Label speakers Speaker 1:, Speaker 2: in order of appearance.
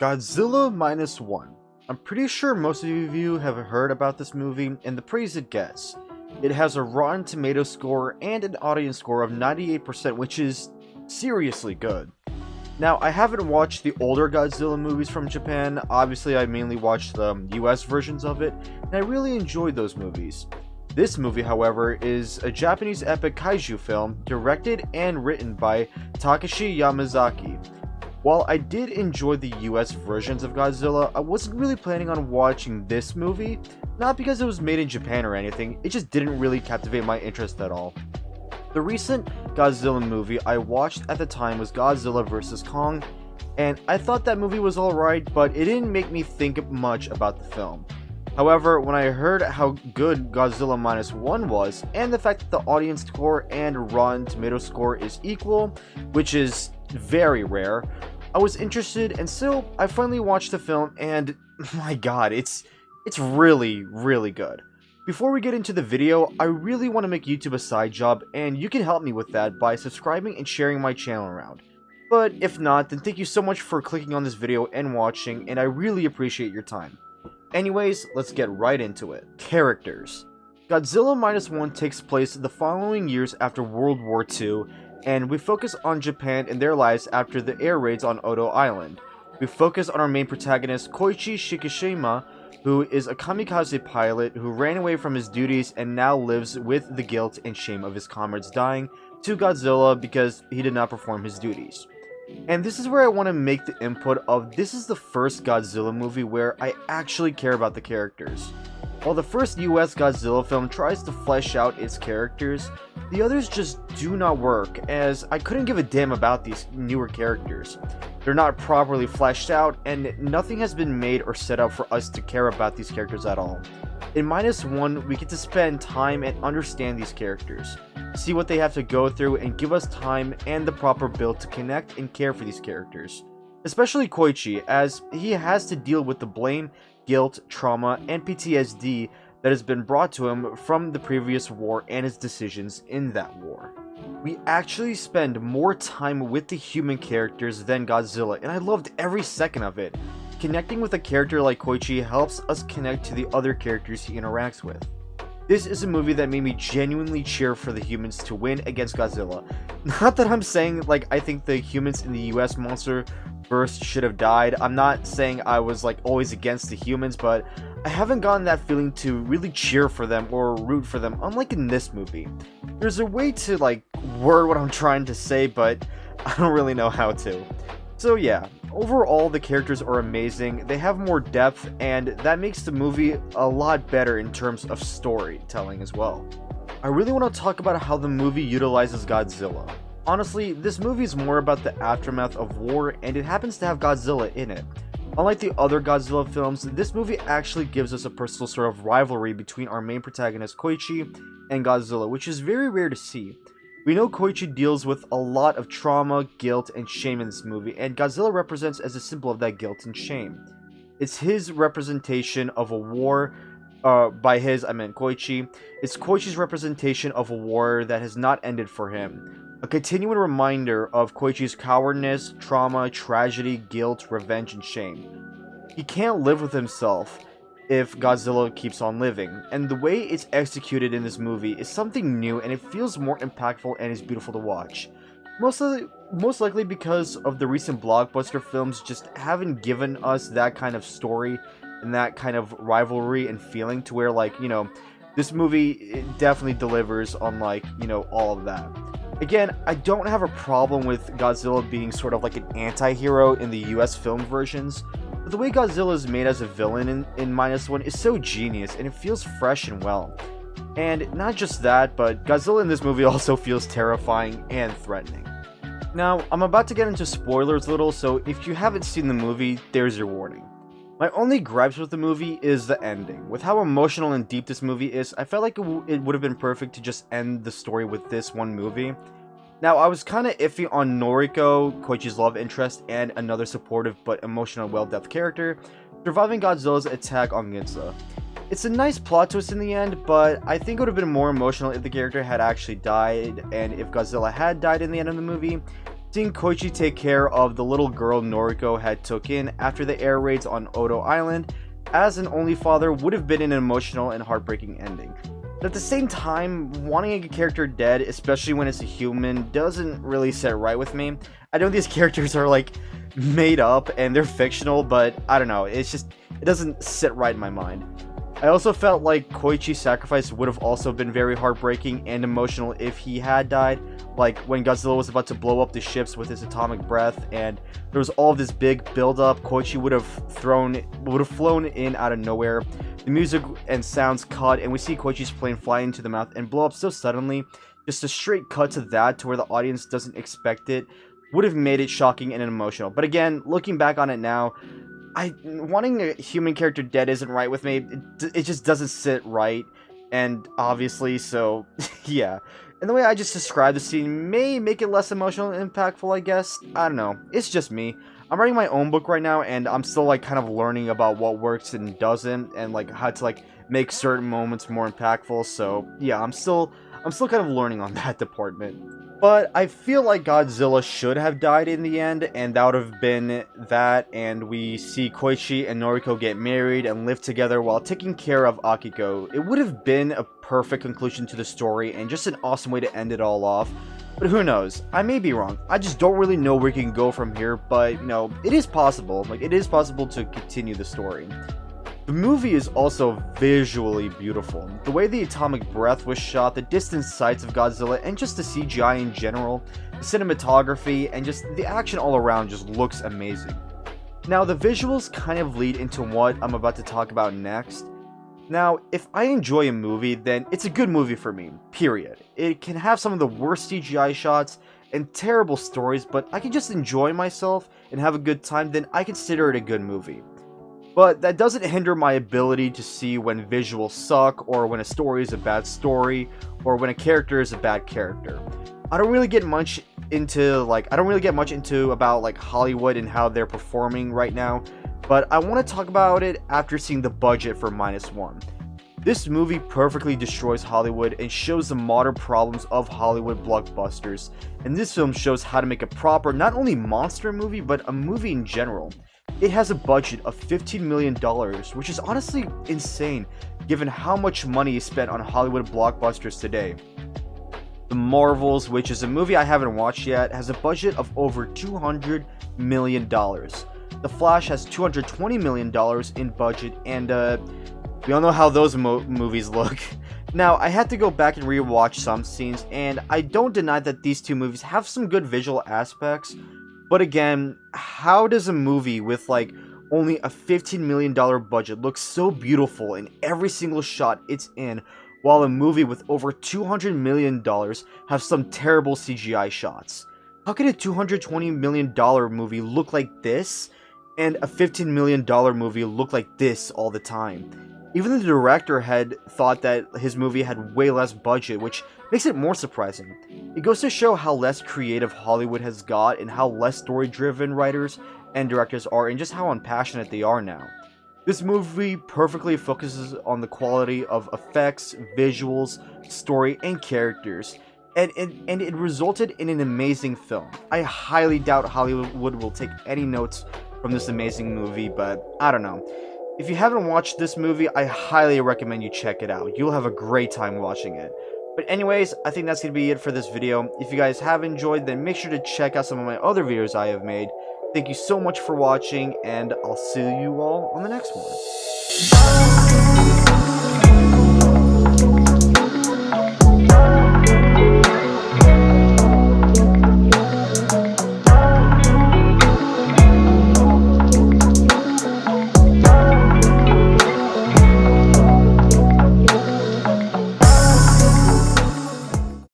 Speaker 1: Godzilla Minus One. I'm pretty sure most of you have heard about this movie and the praise it gets. It has a Rotten Tomato score and an audience score of 98%, which is seriously good. Now, I haven't watched the older Godzilla movies from Japan. Obviously, I mainly watched the US versions of it, and I really enjoyed those movies. This movie, however, is a Japanese epic kaiju film directed and written by Takashi Yamazaki. While I did enjoy the US versions of Godzilla, I wasn't really planning on watching this movie, not because it was made in Japan or anything, it just didn't really captivate my interest at all. The recent Godzilla movie I watched at the time was Godzilla vs. Kong, and I thought that movie was alright, but it didn't make me think much about the film. However, when I heard how good Godzilla Minus One was, and the fact that the audience score and Rotten Tomato score is equal, which is very rare, I was interested, and so I finally watched the film, and my god, it's really, really good. Before we get into the video, I really want to make YouTube a side job, and you can help me with that by subscribing and sharing my channel around. But if not, then thank you so much for clicking on this video and watching, and I really appreciate your time. Anyways, let's get right into it. Characters. Godzilla Minus One takes place the following years after World War II, and we focus on Japan and their lives after the air raids on Odo Island. We focus on our main protagonist, Koichi Shikishima, who is a kamikaze pilot who ran away from his duties and now lives with the guilt and shame of his comrades dying to Godzilla because he did not perform his duties. And this is where I want to make the input of this is the first Godzilla movie where I actually care about the characters. While the first US Godzilla film tries to flesh out its characters, the others just do not work, as I couldn't give a damn about these newer characters. They're not properly fleshed out, and nothing has been made or set up for us to care about these characters at all. In Minus One, we get to spend time and understand these characters, see what they have to go through, and give us time and the proper build to connect and care for these characters. Especially Koichi, as he has to deal with the blame, guilt, trauma, and PTSD that has been brought to him from the previous war and his decisions in that war. We actually spend more time with the human characters than Godzilla, and I loved every second of it. Connecting with a character like Koichi helps us connect to the other characters he interacts with. This is a movie that made me genuinely cheer for the humans to win against Godzilla. Not that I'm saying, I think the humans in the US monster verse should have died. I'm not saying I was, always against the humans, but I haven't gotten that feeling to really cheer for them or root for them, unlike in this movie. There's a way to, word what I'm trying to say, but I don't really know how to. So yeah, overall the characters are amazing, they have more depth, and that makes the movie a lot better in terms of storytelling as well. I really want to talk about how the movie utilizes Godzilla. Honestly, this movie is more about the aftermath of war, and it happens to have Godzilla in it. Unlike the other Godzilla films, this movie actually gives us a personal sort of rivalry between our main protagonist Koichi and Godzilla, which is very rare to see. We know Koichi deals with a lot of trauma, guilt, and shame in this movie, and Godzilla represents as a symbol of that guilt and shame. It's his representation of a war, by his, I meant Koichi. It's Koichi's representation of a war that has not ended for him. A continuing reminder of Koichi's cowardness, trauma, tragedy, guilt, revenge, and shame. He can't live with himself if Godzilla keeps on living, and the way it's executed in this movie is something new, and it feels more impactful and is beautiful to watch. Most likely because of the recent blockbuster films just haven't given us that kind of story and that kind of rivalry and feeling to where, this movie it definitely delivers on, all of that. Again, I don't have a problem with Godzilla being sort of like an anti-hero in the US film versions, but the way Godzilla is made as a villain in Minus One is so genius, and it feels fresh and well. And not just that, but Godzilla in this movie also feels terrifying and threatening. Now, I'm about to get into spoilers a little, so if you haven't seen the movie, there's your warning. My only gripes with the movie is the ending. With how emotional and deep this movie is, I felt like it would have been perfect to just end the story with this one movie. Now, I was kinda iffy on Noriko, Koichi's love interest, and another supportive but emotional well-depth character, surviving Godzilla's attack on Ginza. It's a nice plot twist in the end, but I think it would have been more emotional if the character had actually died, and if Godzilla had died in the end of the movie. Seeing Koichi take care of the little girl Noriko had took in after the air raids on Odo Island as an only father would have been an emotional and heartbreaking ending. But at the same time, wanting a character dead, especially when it's a human, doesn't really sit right with me. I know these characters are like made up and they're fictional, but I don't know, it doesn't sit right in my mind. I also felt like Koichi's sacrifice would have also been very heartbreaking and emotional if he had died, like when Godzilla was about to blow up the ships with his atomic breath and there was all this big build-up. Koichi would have flown in out of nowhere. The music and sounds cut and we see Koichi's plane fly into the mouth and blow up so suddenly. Just a straight cut to that to where the audience doesn't expect it would have made it shocking and emotional. But again, looking back on it now, wanting a human character dead isn't right with me. It just doesn't sit right, and obviously, so yeah. And the way I just described the scene may make it less emotional and impactful, I guess. I don't know. It's just me. I'm writing my own book right now, and I'm still like kind of learning about what works and doesn't, and like how to like make certain moments more impactful. So yeah, I'm still kind of learning on that department. But I feel like Godzilla should have died in the end, and that would have been that, and we see Koichi and Noriko get married and live together while taking care of Akiko. It would have been a perfect conclusion to the story, and just an awesome way to end it all off. But who knows? I may be wrong. I just don't really know where we can go from here, but, you know, it is possible. Like, it is possible to continue the story. The movie is also visually beautiful. The way the atomic breath was shot, the distant sights of Godzilla, and just the CGI in general, the cinematography, and just the action all around just looks amazing. Now, the visuals kind of lead into what I'm about to talk about next. Now, if I enjoy a movie, then it's a good movie for me, period. It can have some of the worst CGI shots and terrible stories, but I can just enjoy myself and have a good time, then I consider it a good movie. But that doesn't hinder my ability to see when visuals suck, or when a story is a bad story, or when a character is a bad character. I don't really get much into about like Hollywood and how they're performing right now, but I want to talk about it after seeing the budget for Minus One. This movie perfectly destroys Hollywood and shows the modern problems of Hollywood blockbusters, and this film shows how to make a proper, not only monster movie, but a movie in general. It has a budget of $15 million, which is honestly insane given how much money is spent on Hollywood blockbusters today. The Marvels, which is a movie I haven't watched yet, has a budget of over $200 million. The Flash has $220 million in budget, and we all know how those movies look. Now, I had to go back and rewatch some scenes, and I don't deny that these two movies have some good visual aspects. But again, how does a movie with like only a $15 million budget look so beautiful in every single shot it's in, while a movie with over $200 million have some terrible CGI shots? How can a $220 million movie look like this, and a $15 million movie look like this all the time? Even the director had thought that his movie had way less budget, which makes it more surprising. It goes to show how less creative Hollywood has got, and how less story-driven writers and directors are, and just how unpassionate they are now. This movie perfectly focuses on the quality of effects, visuals, story, and characters, and it resulted in an amazing film. I highly doubt Hollywood will take any notes from this amazing movie, but I don't know. If you haven't watched this movie, I highly recommend you check it out. You'll have a great time watching it. But anyways, I think that's going to be it for this video. If you guys have enjoyed, then make sure to check out some of my other videos I have made. Thank you so much for watching, and I'll see you all on the next one.